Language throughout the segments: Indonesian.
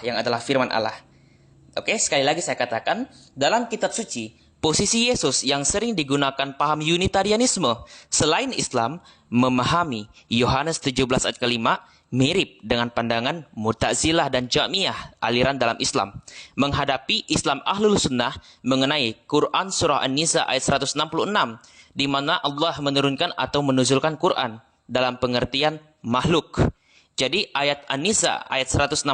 yang adalah firman Allah. Oke, sekali lagi saya katakan, dalam kitab suci, posisi Yesus yang sering digunakan paham Unitarianisme selain Islam memahami Yohanes 17 ayat ke-5 mirip dengan pandangan Mu'tazilah dan Jahmiyah aliran dalam Islam menghadapi Islam Ahlul Sunnah mengenai Quran Surah An-Nisa ayat 166 di mana Allah menurunkan atau menuzulkan Quran dalam pengertian makhluk. Jadi ayat An-Nisa ayat 166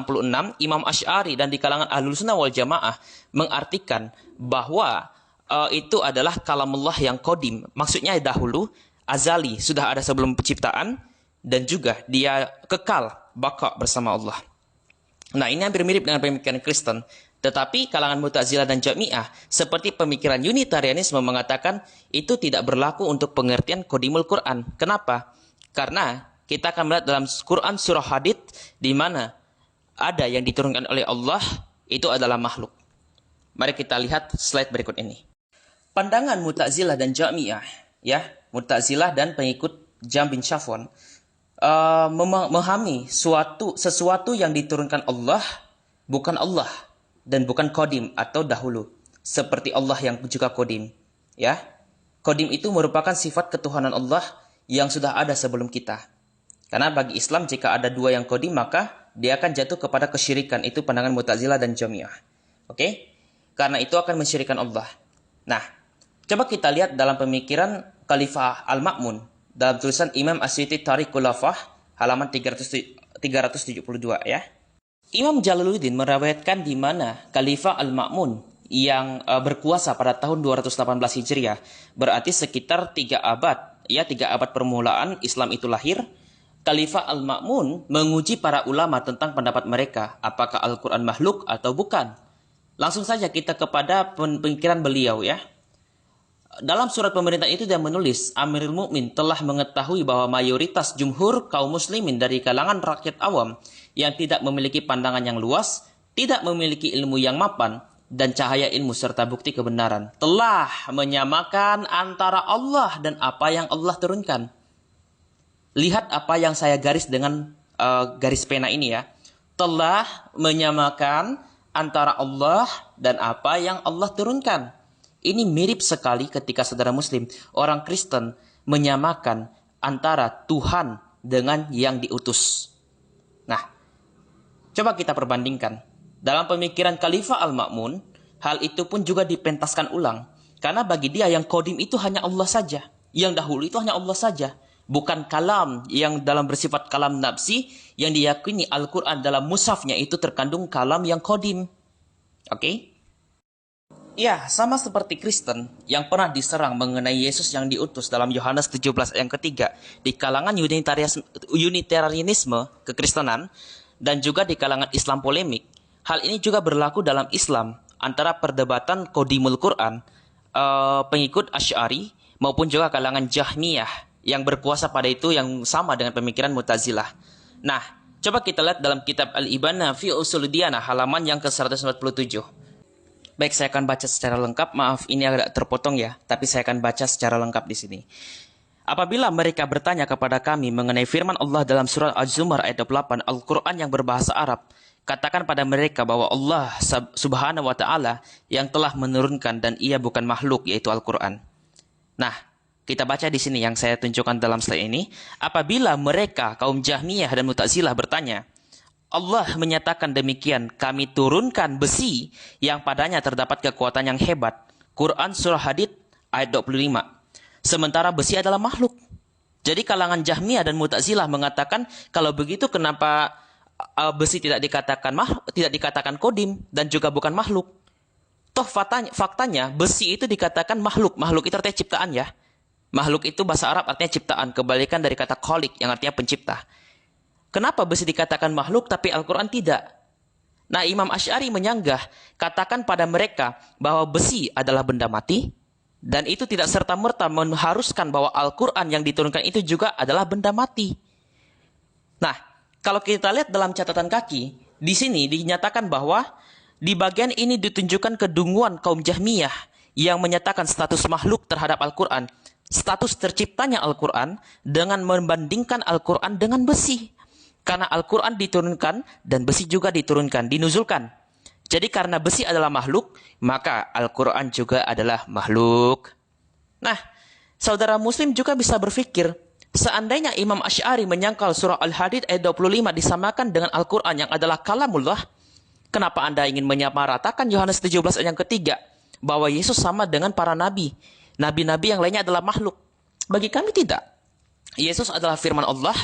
Imam Asy'ari dan di kalangan Ahlul Sunnah wal Jamaah mengartikan bahwa itu adalah kalamullah yang qadim. Maksudnya dahulu, azali, sudah ada sebelum penciptaan, dan juga dia kekal, baka bersama Allah. Nah, ini hampir mirip dengan pemikiran Kristen. Tetapi kalangan Mu'tazilah dan Jahmiyah, seperti pemikiran Unitarianisme mengatakan itu tidak berlaku untuk pengertian qadimul Quran. Kenapa? Karena kita akan melihat dalam Quran surah Hadid, di mana ada yang diturunkan oleh Allah, itu adalah makhluk. Mari kita lihat slide berikut ini. Pandangan Mu'tazilah dan Jahmiyah, ya, Mu'tazilah dan pengikut Jahm bin Safwan, memahami sesuatu yang diturunkan Allah, bukan Allah, dan bukan qadim atau dahulu, seperti Allah yang juga qadim. Ya, qadim itu merupakan sifat ketuhanan Allah yang sudah ada sebelum kita. Karena bagi Islam, jika ada dua yang qadim, maka dia akan jatuh kepada kesyirikan. Itu pandangan Mu'tazilah dan Jahmiyah. Oke? Karena itu akan mensyirikan Allah. Nah, coba kita lihat dalam pemikiran Khalifah Al-Ma'mun. Dalam tulisan Imam Asy'iti Tariq Khulafah, halaman 372 ya. Imam Jalaluddin meriwayatkan di mana Khalifah Al-Ma'mun yang berkuasa pada tahun 218 Hijriah, berarti sekitar 3 abad, ya 3 abad permulaan Islam itu lahir. Khalifah Al-Ma'mun menguji para ulama tentang pendapat mereka, apakah Al-Quran makhluk atau bukan. Langsung saja kita kepada pemikiran beliau ya. Dalam surat pemerintah itu dia menulis, Amirul Mukmin telah mengetahui bahwa mayoritas jumhur kaum muslimin dari kalangan rakyat awam yang tidak memiliki pandangan yang luas, tidak memiliki ilmu yang mapan, dan cahaya ilmu serta bukti kebenaran, telah menyamakan antara Allah dan apa yang Allah turunkan. Lihat apa yang saya garis dengan garis pena ini ya. Telah menyamakan antara Allah dan apa yang Allah turunkan. Ini mirip sekali ketika saudara muslim, orang Kristen menyamakan antara Tuhan dengan yang diutus. Nah, coba kita perbandingkan. Dalam pemikiran Khalifah Al-Ma'mun, hal itu pun juga dipentaskan ulang. Karena bagi dia yang qadim itu hanya Allah saja. Yang dahulu itu hanya Allah saja. Bukan kalam yang dalam bersifat kalam nafsi yang diyakini Al-Quran dalam mushafnya itu terkandung kalam yang qadim. Oke? Ya, sama seperti Kristen yang pernah diserang mengenai Yesus yang diutus dalam Yohanes 17 ayat ketiga di kalangan Unitarianisme kekristenan dan juga di kalangan Islam polemik. Hal ini juga berlaku dalam Islam antara perdebatan qadimul Quran pengikut Asy'ari maupun juga kalangan Jahmiyah yang berkuasa pada itu yang sama dengan pemikiran Mu'tazilah. Nah, coba kita lihat dalam kitab Al-Ibana fi Ushulid Diyanah halaman yang ke-147. Baik, saya akan baca secara lengkap. Maaf, ini agak terpotong ya, tapi saya akan baca secara lengkap di sini. Apabila mereka bertanya kepada kami mengenai firman Allah dalam surat Az-Zumar ayat 28, Al-Quran yang berbahasa Arab, katakan pada mereka bahwa Allah subhanahu wa ta'ala yang telah menurunkan dan ia bukan makhluk, yaitu Al-Quran. Nah, kita baca di sini yang saya tunjukkan dalam slide ini. Apabila mereka, kaum Jahmiyah dan Mu'tazilah bertanya, Allah menyatakan demikian, kami turunkan besi yang padanya terdapat kekuatan yang hebat. Quran Surah Hadid ayat 25. Sementara besi adalah makhluk. Jadi kalangan Jahmiyah dan Mu'tazilah mengatakan, kalau begitu kenapa besi tidak dikatakan qadim dan juga bukan makhluk? Toh faktanya besi itu dikatakan makhluk. Makhluk itu artinya ciptaan ya. Makhluk itu bahasa Arab artinya ciptaan, kebalikan dari kata khaliq yang artinya pencipta. Kenapa besi dikatakan makhluk tapi Al-Quran tidak? Nah, Imam Asy'ari menyanggah, katakan pada mereka bahwa besi adalah benda mati, dan itu tidak serta-merta mengharuskan bahwa Al-Quran yang diturunkan itu juga adalah benda mati. Nah, kalau kita lihat dalam catatan kaki, di sini dinyatakan bahwa di bagian ini ditunjukkan kedunguan kaum Jahmiyah yang menyatakan status makhluk terhadap Al-Quran. Status terciptanya Al-Quran dengan membandingkan Al-Quran dengan besi. Karena Al-Quran diturunkan dan besi juga diturunkan, dinuzulkan. Jadi karena besi adalah makhluk, maka Al-Quran juga adalah makhluk. Nah, saudara muslim juga bisa berpikir, seandainya Imam Asy'ari menyangkal surah Al-Hadid ayat 25 disamakan dengan Al-Quran yang adalah kalamullah, kenapa Anda ingin menyamaratakan Yohanes 17 ayat yang ketiga, bahwa Yesus sama dengan para nabi. Nabi-nabi yang lainnya adalah makhluk. Bagi kami tidak. Yesus adalah firman Allah,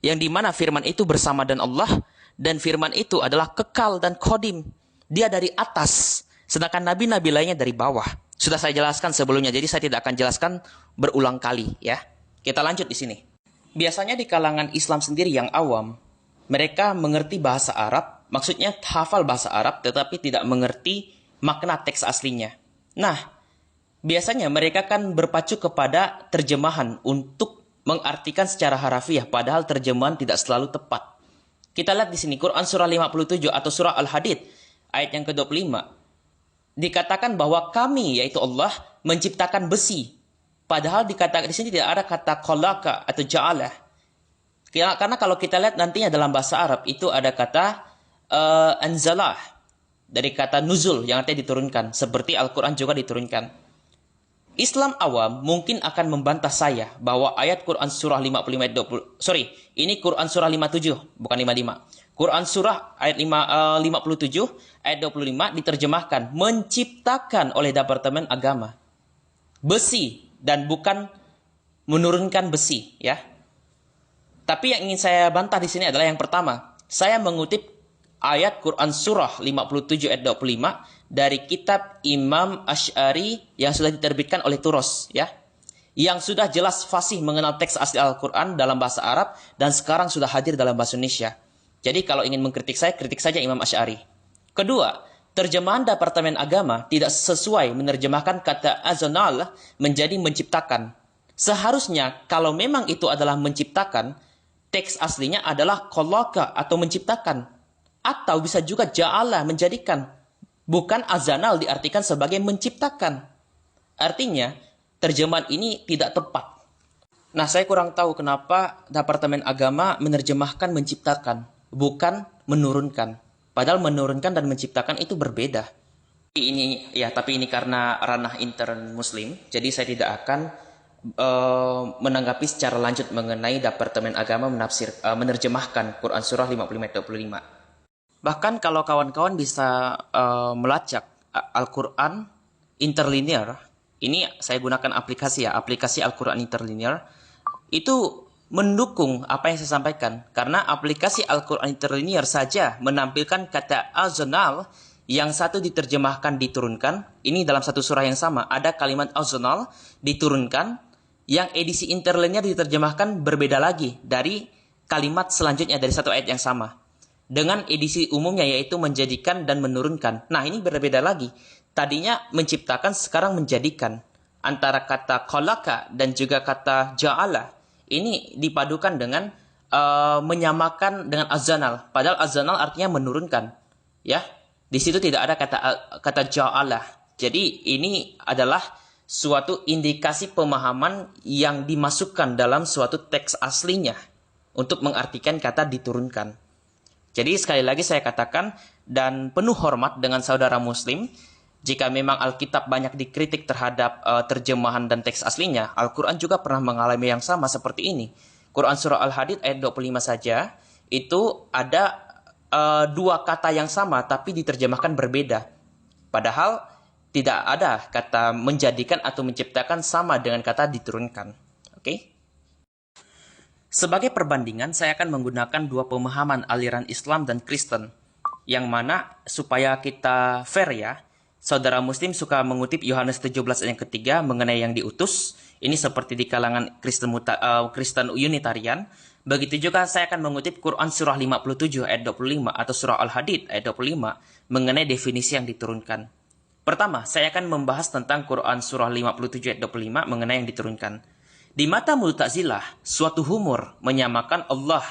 yang dimana firman itu bersama dengan Allah, dan firman itu adalah kekal dan qadim. Dia dari atas, sedangkan nabi-nabi lainnya dari bawah. Sudah saya jelaskan sebelumnya, jadi saya tidak akan jelaskan berulang kali, ya. Kita lanjut di sini. Biasanya di kalangan Islam sendiri yang awam, mereka mengerti bahasa Arab, maksudnya hafal bahasa Arab, tetapi tidak mengerti makna teks aslinya. Nah, biasanya mereka kan berpacu kepada terjemahan untuk mengartikan secara harafiah, padahal terjemahan tidak selalu tepat. Kita lihat di sini, Quran surah 57 atau surah Al-Hadid, ayat yang ke-25. Dikatakan bahwa kami, yaitu Allah, menciptakan besi. Padahal dikatakan di sini tidak ada kata khalaqa atau ja'alah. Karena kalau kita lihat nantinya dalam bahasa Arab, itu ada kata anzalah. Dari kata nuzul yang artinya diturunkan. Seperti Al-Quran juga diturunkan. Islam awam mungkin akan membantah saya bahwa ayat Quran surah 55 ayat 20. Sorry, ini Quran surah 57, bukan 55. Quran surah ayat 57 ayat 25 diterjemahkan menciptakan oleh Departemen Agama besi dan bukan menurunkan besi, ya. Tapi yang ingin saya bantah di sini adalah yang pertama. Saya mengutip ayat Quran surah 57 ayat 25 dari kitab Imam Asy'ari yang sudah diterbitkan oleh Turos, ya. Yang sudah jelas fasih mengenal teks asli Al-Quran dalam bahasa Arab dan sekarang sudah hadir dalam bahasa Indonesia. Jadi kalau ingin mengkritik saya, kritik saja Imam Asy'ari. Kedua, terjemahan Departemen Agama tidak sesuai menerjemahkan kata azanal menjadi menciptakan. Seharusnya kalau memang itu adalah menciptakan, teks aslinya adalah khalaqa atau menciptakan. Atau bisa juga ja'ala menjadikan. Bukan azanal diartikan sebagai menciptakan. Artinya, terjemahan ini tidak tepat. Nah, saya kurang tahu kenapa Departemen Agama menerjemahkan menciptakan, bukan menurunkan. Padahal menurunkan dan menciptakan itu berbeda. Tapi ini karena ranah intern Muslim, jadi saya tidak akan menanggapi secara lanjut mengenai Departemen Agama menerjemahkan Quran surah 55 ayat 25. Bahkan kalau kawan-kawan bisa melacak Al-Quran interlinear, ini saya gunakan aplikasi Al-Quran interlinear, itu mendukung apa yang saya sampaikan. Karena aplikasi Al-Quran interlinear saja menampilkan kata azanal, yang satu diterjemahkan diturunkan, ini dalam satu surah yang sama, ada kalimat azanal diturunkan, yang edisi interlinear diterjemahkan berbeda lagi dari kalimat selanjutnya dari satu ayat yang sama. Dengan edisi umumnya yaitu menjadikan dan menurunkan. Nah, ini berbeda lagi. Tadinya menciptakan, sekarang menjadikan. Antara kata khalaqa dan juga kata ja'ala, ini dipadukan dengan menyamakan dengan azanal. Padahal azanal artinya menurunkan. Ya, di situ tidak ada kata ja'ala. Jadi ini adalah suatu indikasi pemahaman yang dimasukkan dalam suatu teks aslinya untuk mengartikan kata diturunkan. Jadi sekali lagi saya katakan, dan penuh hormat dengan saudara muslim, jika memang Alkitab banyak dikritik terhadap terjemahan dan teks aslinya, Al-Quran juga pernah mengalami yang sama seperti ini. Quran surah Al-Hadid ayat 25 saja, itu ada dua kata yang sama tapi diterjemahkan berbeda. Padahal tidak ada kata menjadikan atau menciptakan sama dengan kata diturunkan. Oke? Sebagai perbandingan, saya akan menggunakan dua pemahaman aliran Islam dan Kristen. Yang mana, supaya kita fair ya, saudara muslim suka mengutip Yohanes 17 ayat yang ketiga mengenai yang diutus. Ini seperti di kalangan Kristen Unitarian. Begitu juga saya akan mengutip Quran surah 57 ayat 25 atau surah Al-Hadid ayat 25 mengenai definisi yang diturunkan. Pertama, saya akan membahas tentang Quran surah 57 ayat 25 mengenai yang diturunkan. Di mata Mu'tazilah, suatu humor menyamakan Allah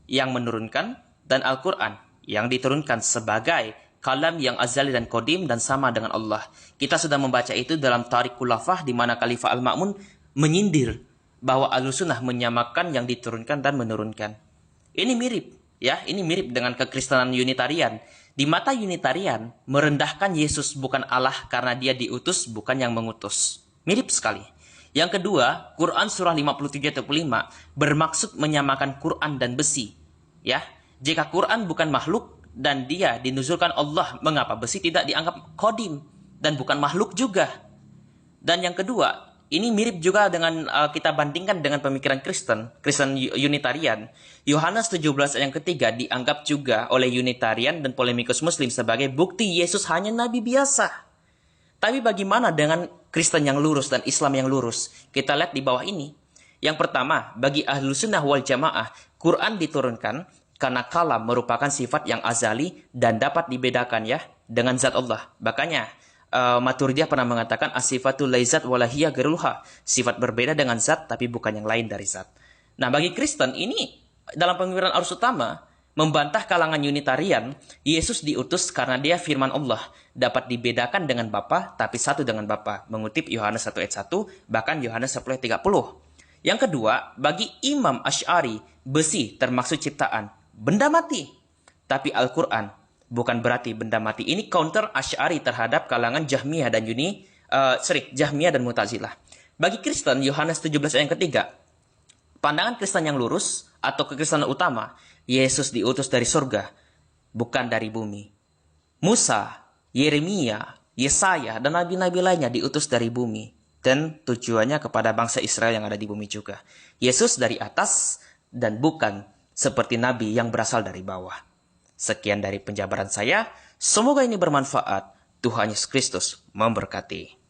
yang menurunkan dan Al-Quran yang diturunkan sebagai kalam yang azali dan qadim dan sama dengan Allah. Kita sudah membaca itu dalam Tariq Khulafah di mana Khalifah Al-Ma'mun menyindir bahwa Ahlussunnah menyamakan yang diturunkan dan menurunkan. Ini mirip Ya, ini mirip dengan kekristenan Unitarian. Di mata Unitarian, merendahkan Yesus bukan Allah karena dia diutus, bukan yang mengutus. Mirip sekali. Yang kedua, Quran surah 57-5 bermaksud menyamakan Quran dan besi. Ya, jika Quran bukan makhluk dan dia dinuzulkan Allah, mengapa besi tidak dianggap kodim dan bukan makhluk juga? Dan yang kedua, ini mirip juga dengan kita bandingkan dengan pemikiran Kristen Unitarian. Yohanes 17 ayat yang ketiga dianggap juga oleh Unitarian dan polemikus Muslim sebagai bukti Yesus hanya nabi biasa. Tapi bagaimana dengan Kristen yang lurus dan Islam yang lurus? Kita lihat di bawah ini. Yang pertama, bagi Ahlus Sunnah wal Jamaah, Quran diturunkan karena kalam merupakan sifat yang azali dan dapat dibedakan ya dengan zat Allah. Makanya Maturidiyah pernah mengatakan asifatul laizat walahiyya gerulha. Sifat berbeda dengan zat tapi bukan yang lain dari zat. Nah, bagi Kristen ini dalam pemikiran arus utama membantah kalangan Unitarian, Yesus diutus karena dia firman Allah, dapat dibedakan dengan Bapa tapi satu dengan Bapa. Mengutip Yohanes 1 ayat 1, bahkan Yohanes 10 ayat 30. Yang kedua, bagi Imam Asy'ari, besi termasuk ciptaan, benda mati. Tapi Al-Qur'an bukan berarti benda mati. Ini counter Asy'ari terhadap kalangan Jahmiyah dan Jahmiyah dan Mu'tazilah. Bagi Kristen, Yohanes 17 ayat yang ketiga, pandangan Kristen yang lurus atau kekristenan utama, Yesus diutus dari surga, bukan dari bumi. Musa, Yeremia, Yesaya, dan nabi-nabi lainnya diutus dari bumi. Dan tujuannya kepada bangsa Israel yang ada di bumi juga. Yesus dari atas dan bukan seperti nabi yang berasal dari bawah. Sekian dari penjabaran saya. Semoga ini bermanfaat. Tuhan Yesus Kristus memberkati.